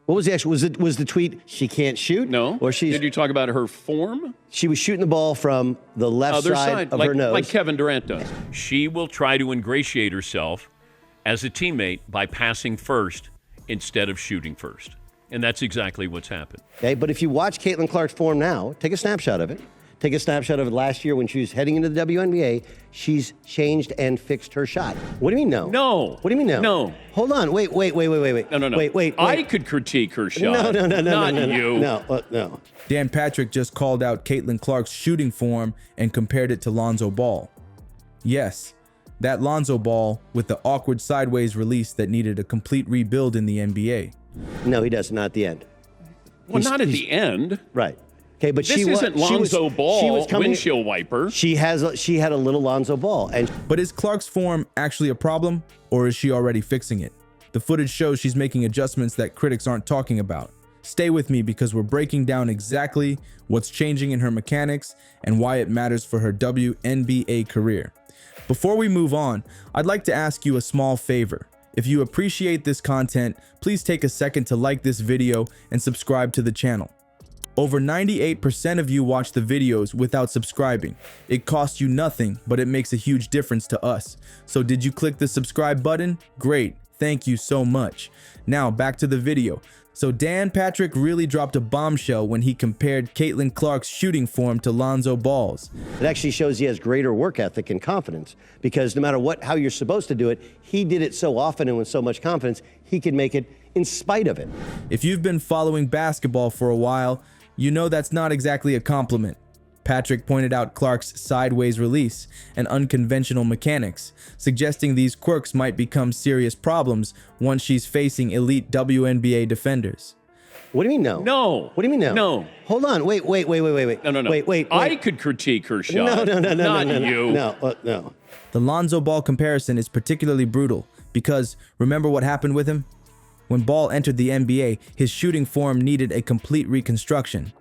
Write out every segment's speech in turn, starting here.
What was the actual, was the tweet, she can't shoot? No. Or she's, Did you talk about her form? she was shooting the ball from the left Other side of like, her nose. like Kevin Durant does. She will try to ingratiate herself as a teammate by passing first instead of shooting first. And that's exactly what's happened. Okay, but if you watch Caitlin Clark's form now, take a snapshot of it. Take a snapshot of it last year when she was heading into the WNBA. She's changed and fixed her shot. What do you mean no? No. What do you mean no? No. Hold on. Wait. No. Wait. I could critique her shot. No. Not no. you. No. Dan Patrick just called out Caitlin Clark's shooting form and compared it to Lonzo Ball. Yes, that Lonzo Ball with the awkward sideways release that needed a complete rebuild in the NBA. No, he does not at the end. Well, not at the end. Right. Okay, but This isn't Lonzo Ball, windshield wiper. She had a little Lonzo Ball, and But is Clark's form actually a problem, or is she already fixing it? The footage shows she's making adjustments that critics aren't talking about. Stay with me because we're breaking down exactly what's changing in her mechanics and why it matters for her WNBA career. Before we move on, I'd like to ask you a small favor. If you appreciate this content, please take a second to like this video and subscribe to the channel. Over 98% of you watch the videos without subscribing. It costs you nothing, but it makes a huge difference to us. So did you click the subscribe button? Great, thank you so much. Now back to the video. So Dan Patrick really dropped a bombshell when he compared Caitlin Clark's shooting form to Lonzo Ball's. it actually shows he has greater work ethic and confidence because no matter how you're supposed to do it, he did it so often and with so much confidence, he could make it in spite of it. If you've been following basketball for a while, you know that's not exactly a compliment. Patrick pointed out Clark's sideways release and unconventional mechanics, suggesting these quirks might become serious problems once she's facing elite WNBA defenders. What do you mean no? No. What do you mean no? No. Hold on. Wait. No. Wait. I could critique her shot. No. Not you. No. The Lonzo Ball comparison is particularly brutal because remember what happened with him? When Ball entered the NBA, his shooting form needed a complete reconstruction.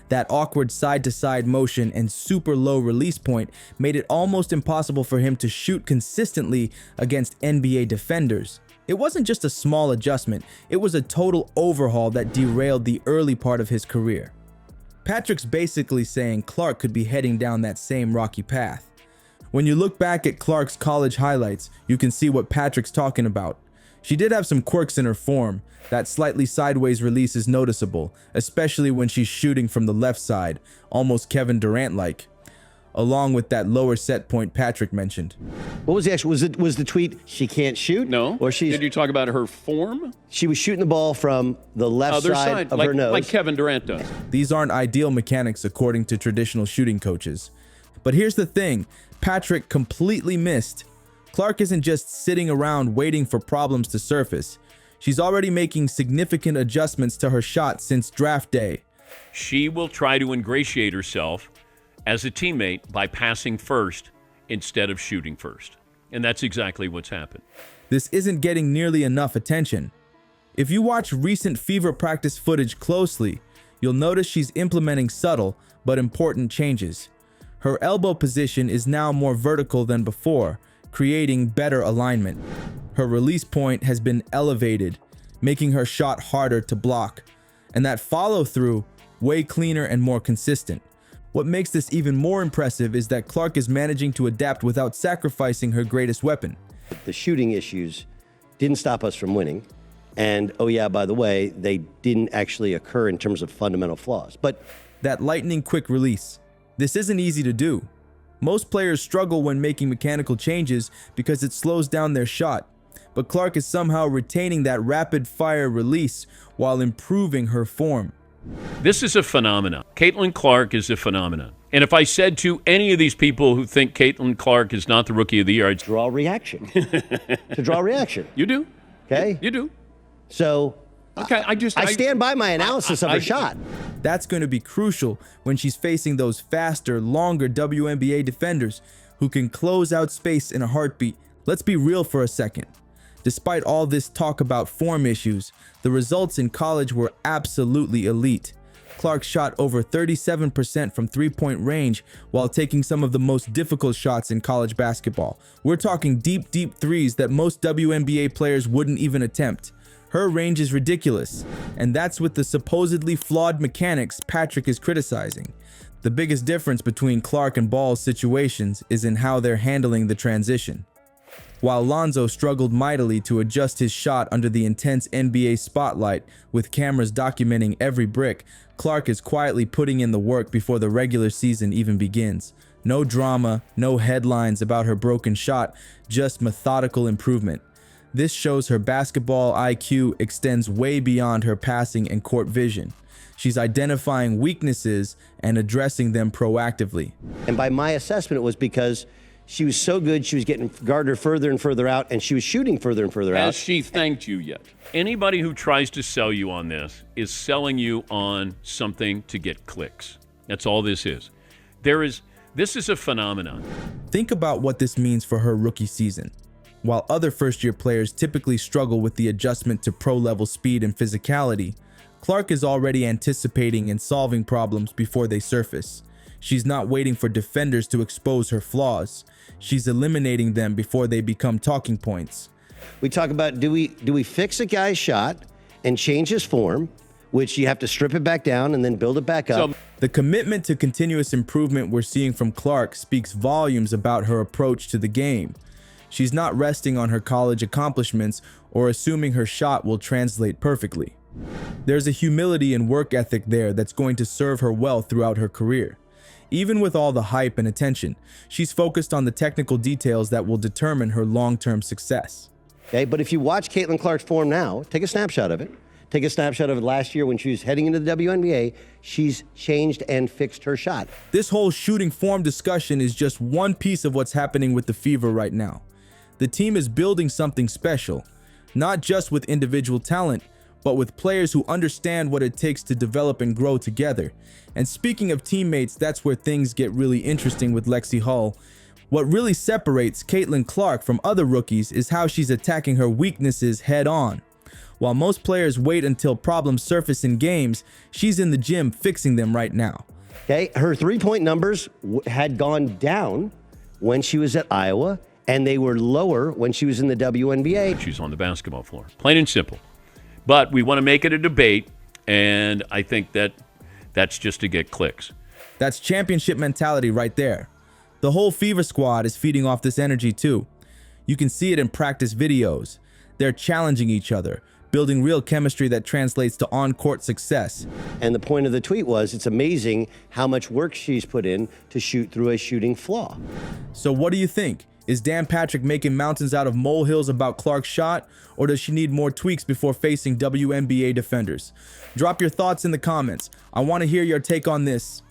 That awkward side-to-side motion and super low release point made it almost impossible for him to shoot consistently against NBA defenders. It wasn't just a small adjustment, it was a total overhaul that derailed the early part of his career. Patrick's basically saying Clark could be heading down that same rocky path. When you look back at Clark's college highlights, you can see what Patrick's talking about. She did have some quirks in her form. That slightly sideways release is noticeable, especially when she's shooting from the left side, almost Kevin Durant-like, along with that lower set point Patrick mentioned. What was the actual, was the tweet, she can't shoot? No. Or Did you talk about her form? she was shooting the ball from the left Other side of like, her nose. like Kevin Durant does. These aren't ideal mechanics according to traditional shooting coaches. But here's the thing, Patrick completely missed. Clark isn't just sitting around waiting for problems to surface. She's already making significant adjustments to her shot since draft day. She will try to ingratiate herself as a teammate by passing first instead of shooting first. And that's exactly what's happened. This isn't getting nearly enough attention. If you watch recent Fever practice footage closely, you'll notice she's implementing subtle but important changes. Her elbow position is now more vertical than before, creating better alignment. Her release point has been elevated, making her shot harder to block, and that follow-through way cleaner and more consistent. What makes this even more impressive is that Clark is managing to adapt without sacrificing her greatest weapon. The shooting issues didn't stop us from winning. And oh yeah, by the way, they didn't actually occur in terms of fundamental flaws. But That lightning quick release. This isn't easy to do. Most players struggle when making mechanical changes because it slows down their shot, but Clark is somehow retaining that rapid fire release while improving her form. This is a phenomenon. Caitlin Clark is a phenomenon. And if I said to any of these people who think Caitlin Clark is not the Rookie of the Year, I'd draw reaction. To draw reaction. You do. Okay? You do. So Okay, I stand by my analysis of her shot. That's going to be crucial when she's facing those faster, longer WNBA defenders who can close out space in a heartbeat. Let's be real for a second. Despite all this talk about form issues, the results in college were absolutely elite. Clark shot over 37% from three-point range while taking some of the most difficult shots in college basketball. We're talking deep threes that most WNBA players wouldn't even attempt. Her range is ridiculous, and that's with the supposedly flawed mechanics Patrick is criticizing. The biggest difference between Clark and Ball's situations is in how they're handling the transition. While Lonzo struggled mightily to adjust his shot under the intense NBA spotlight, with cameras documenting every brick, Clark is quietly putting in the work before the regular season even begins. No drama, no headlines about her broken shot, just methodical improvement. This shows her basketball IQ extends way beyond her passing and court vision. She's identifying weaknesses and addressing them proactively. And by my assessment, it was because she was so good, she was getting Gardner further and further out, and she was shooting further and further out. Has she thanked you yet? Anybody who tries to sell you on this is selling you on something to get clicks. That's all this is. This is a phenomenon. Think about what this means for her rookie season. While other first-year players typically struggle with the adjustment to pro-level speed and physicality, Clark is already anticipating and solving problems before they surface. She's not waiting for defenders to expose her flaws. She's eliminating them before they become talking points. We talk about, do we fix a guy's shot and change his form, which you have to strip it back down and then build it back up. The commitment to continuous improvement we're seeing from Clark speaks volumes about her approach to the game. She's not resting on her college accomplishments or assuming her shot will translate perfectly. There's a humility and work ethic there that's going to serve her well throughout her career. Even with all the hype and attention, she's focused on the technical details that will determine her long-term success. Okay, but if you watch Caitlin Clark's form now, take a snapshot of it. Take a snapshot of it last year when she was heading into the WNBA. She's changed and fixed her shot. This whole shooting form discussion is just one piece of what's happening with the Fever right now. The team is building something special, not just with individual talent, but with players who understand what it takes to develop and grow together. And speaking of teammates, that's where things get really interesting with Lexie Hull. What really separates Caitlin Clark from other rookies is how she's attacking her weaknesses head on. While most players wait until problems surface in games, she's in the gym fixing them right now. Okay, her three-point numbers had gone down when she was at Iowa, and they were lower when she was in the WNBA. She's on the basketball floor, plain and simple. But we want to make it a debate, and I think that's just to get clicks. That's championship mentality right there. The whole Fever squad is feeding off this energy too. You can see it in practice videos. They're challenging each other, building real chemistry that translates to on-court success. And the point of the tweet was, it's amazing how much work she's put in to shoot through a shooting flaw. So what do you think? Is Dan Patrick making mountains out of molehills about Clark's shot, or does she need more tweaks before facing WNBA defenders? Drop your thoughts in the comments. I want to hear your take on this.